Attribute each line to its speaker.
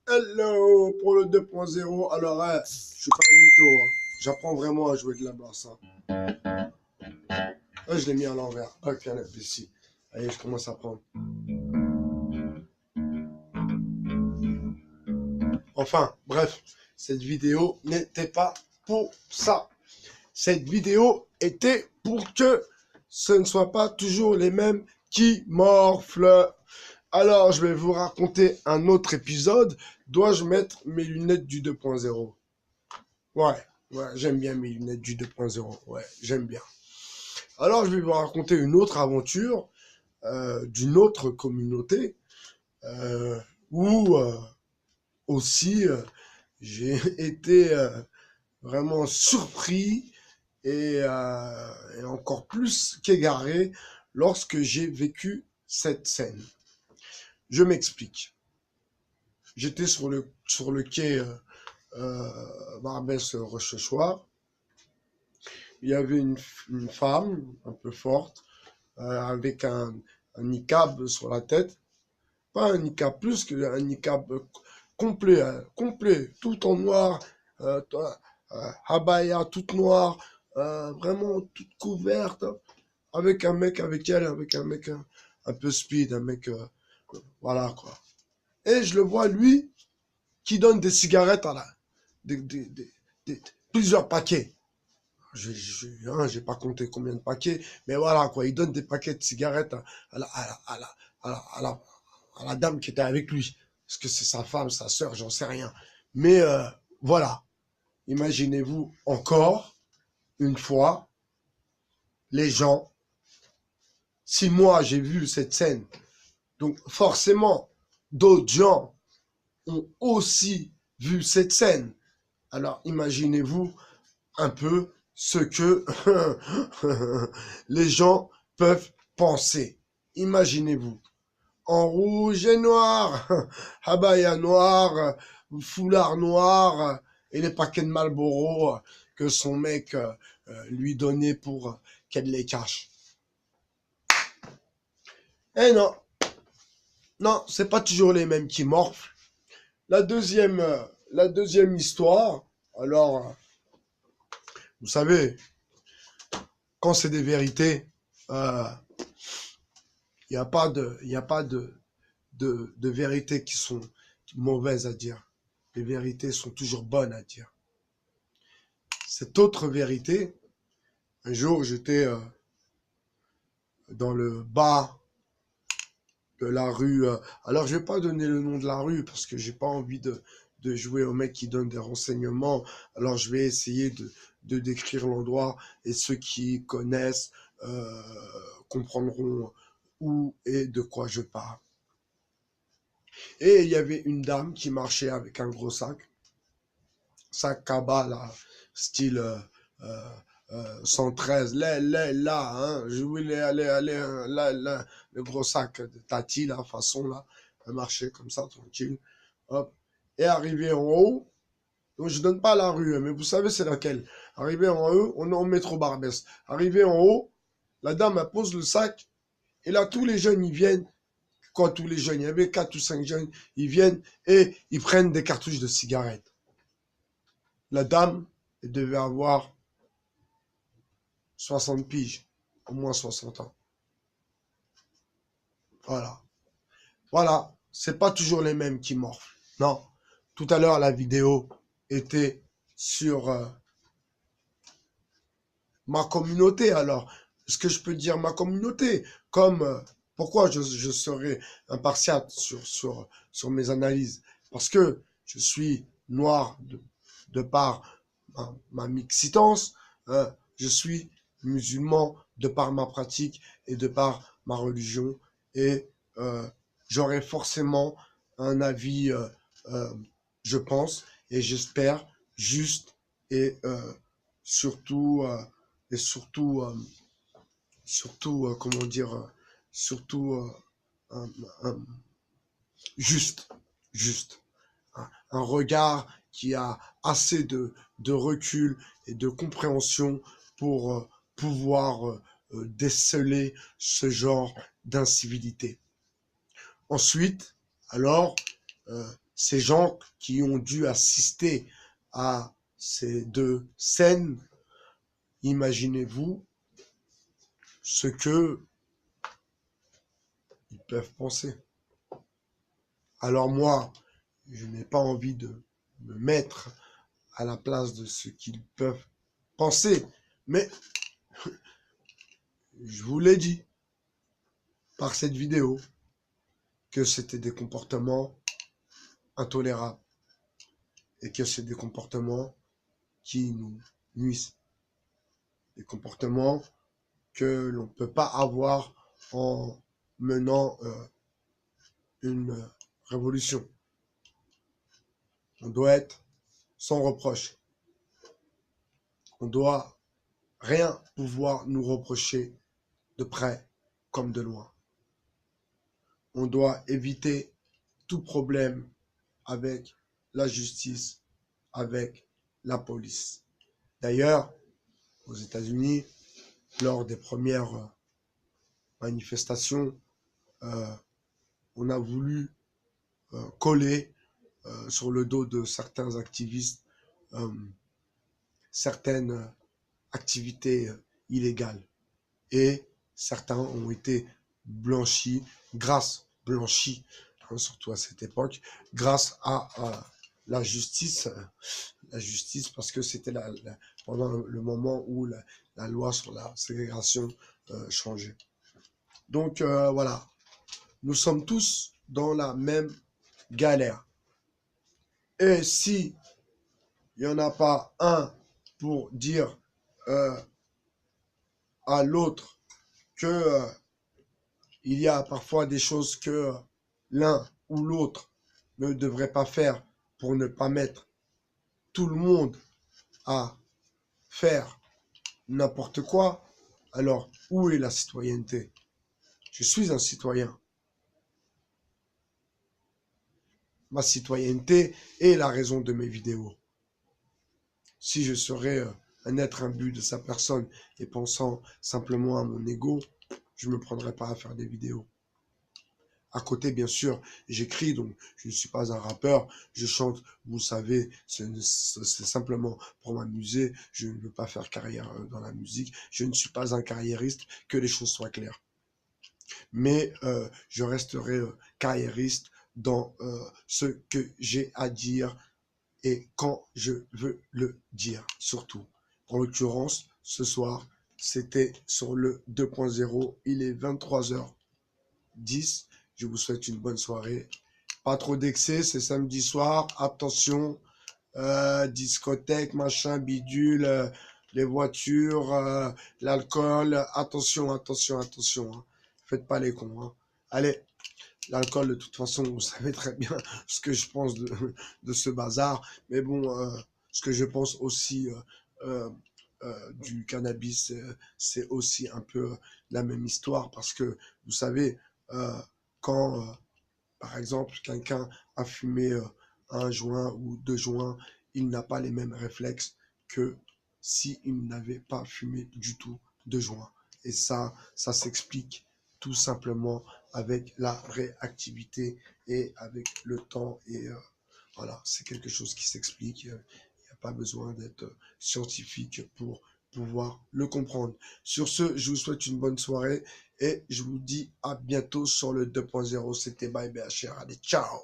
Speaker 1: Hello pour le 2.0. Alors, je suis pas un mytho. Hein. J'apprends vraiment à jouer de la basse. Hein. Je l'ai mis à l'envers. Ok, là, ici. Allez, je commence à prendre. Enfin, bref, cette vidéo n'était pas pour ça. Cette vidéo était pour que ce ne soit pas toujours les mêmes qui morflent. Alors, je vais vous raconter un autre épisode. Dois-je mettre mes lunettes du 2.0? Ouais, j'aime bien mes lunettes du 2.0. Ouais, j'aime bien. Alors, je vais vous raconter une autre aventure d'une autre communauté où aussi j'ai été vraiment surpris et encore plus qu'égaré lorsque j'ai vécu cette scène. Je m'explique. J'étais sur le quai Barbès-Rochechouart. Il y avait une femme un peu forte avec un niqab sur la tête. Pas un niqab, plus qu'un niqab complet, complet, tout en noir, abaya toute noire, vraiment toute couverte, avec un mec avec elle, avec un mec un peu speed, un mec, voilà quoi. Et je le vois, lui, qui donne des cigarettes à la, plusieurs paquets. J'ai pas compté combien de paquets, mais voilà quoi, il donne des paquets de cigarettes à la dame qui était avec lui. Est-ce que c'est sa femme, sa sœur, j'en sais rien. Mais voilà, imaginez-vous encore une fois, les gens, si moi j'ai vu cette scène, donc forcément d'autres gens ont aussi vu cette scène. Alors imaginez-vous un peu ce que les gens peuvent penser. Imaginez-vous, en rouge et noir, abaya noir, foulard noir, et les paquets de Marlboro que son mec lui donnait pour qu'elle les cache. Eh non, non, c'est pas toujours les mêmes qui morflent. La deuxième histoire, alors, vous savez, quand c'est des vérités, il n'y a pas de vérités qui sont mauvaises à dire. Les vérités sont toujours bonnes à dire. Cette autre vérité, un jour j'étais dans le bas de la rue. Alors je vais pas donner le nom de la rue parce que j'ai pas envie de jouer au mec qui donne des renseignements. Alors je vais essayer de décrire l'endroit et ceux qui connaissent comprendront où et de quoi je parle. Et il y avait une dame qui marchait avec un gros sac cabas, là, style 113, là, hein, je voulais aller, là, le gros sac de Tati, là, façon, là, marcher comme ça, tranquille, hop, et arrivé en haut, donc je donne pas la rue, mais vous savez c'est laquelle, arrivé en haut, on est en métro Barbès, arrivé en haut, la dame, elle pose le sac, et là, tous les jeunes, ils viennent, quoi, tous les jeunes, il y avait 4 ou 5 jeunes, ils viennent, et ils prennent des cartouches de cigarettes. La dame, elle devait avoir 60 piges, au moins 60 ans. Voilà. Voilà. C'est pas toujours les mêmes qui morflent. Non. Tout à l'heure, la vidéo était sur ma communauté. Alors, est-ce que je peux dire ma communauté? Comme, pourquoi je serais impartial sur mes analyses? Parce que je suis noir de par ma mixitance. Je suis musulman de par ma pratique et de par ma religion. Et j'aurai forcément un avis, je pense, et j'espère, juste et surtout, et surtout, comment dire, surtout un, un, juste, juste. Un regard qui a assez de recul et de compréhension pour pouvoir déceler ce genre d'incivilité. Ensuite, alors, ces gens qui ont dû assister à ces deux scènes, imaginez-vous ce que ils peuvent penser. Alors moi, je n'ai pas envie de me mettre à la place de ce qu'ils peuvent penser, mais je vous l'ai dit par cette vidéo que c'était des comportements intolérables et que c'est des comportements qui nous nuisent, des comportements que l'on ne peut pas avoir en menant une révolution. On doit être sans reproche. On doit rien pouvoir nous reprocher de près comme de loin. On doit éviter tout problème avec la justice, avec la police. D'ailleurs, aux États-Unis, lors des premières manifestations, on a voulu coller sur le dos de certains activistes certaines activités illégales. Et certains ont été blanchis, surtout à cette époque, grâce à la justice parce que c'était pendant le moment où la loi sur la ségrégation changeait. Donc voilà, nous sommes tous dans la même galère. Et si il n'y en a pas un pour dire à l'autre que il y a parfois des choses que l'un ou l'autre ne devrait pas faire pour ne pas mettre tout le monde à faire n'importe quoi, alors où est la citoyenneté? Je suis un citoyen. Ma citoyenneté est la raison de mes vidéos. Si je serais un être imbu de sa personne et pensant simplement à mon ego, je ne me prendrais pas à faire des vidéos. À côté, bien sûr, j'écris, donc je ne suis pas un rappeur, je chante, vous savez, c'est simplement pour m'amuser, je ne veux pas faire carrière dans la musique, je ne suis pas un carriériste, que les choses soient claires. Mais je resterai carriériste dans ce que j'ai à dire et quand je veux le dire, surtout. En l'occurrence, ce soir, c'était sur le 2.0, il est 23h10. Je vous souhaite une bonne soirée. Pas trop d'excès, c'est samedi soir. Attention, discothèque, machin, bidule, les voitures, l'alcool. Attention, attention, attention. Hein. Faites pas les cons. Hein. Allez, l'alcool, de toute façon, vous savez très bien ce que je pense de ce bazar. Mais bon, ce que je pense aussi du cannabis, c'est aussi un peu la même histoire. Parce que, vous savez, quand, par exemple, quelqu'un a fumé un joint ou deux joints, il n'a pas les mêmes réflexes que s'il n'avait pas fumé du tout de joint. Et ça s'explique tout simplement avec la réactivité et avec le temps. Et voilà, c'est quelque chose qui s'explique. Il n'y a pas besoin d'être scientifique pour pouvoir le comprendre. Sur ce, je vous souhaite une bonne soirée et je vous dis à bientôt sur le 2.0. C'était Bye BHR. Allez, ciao!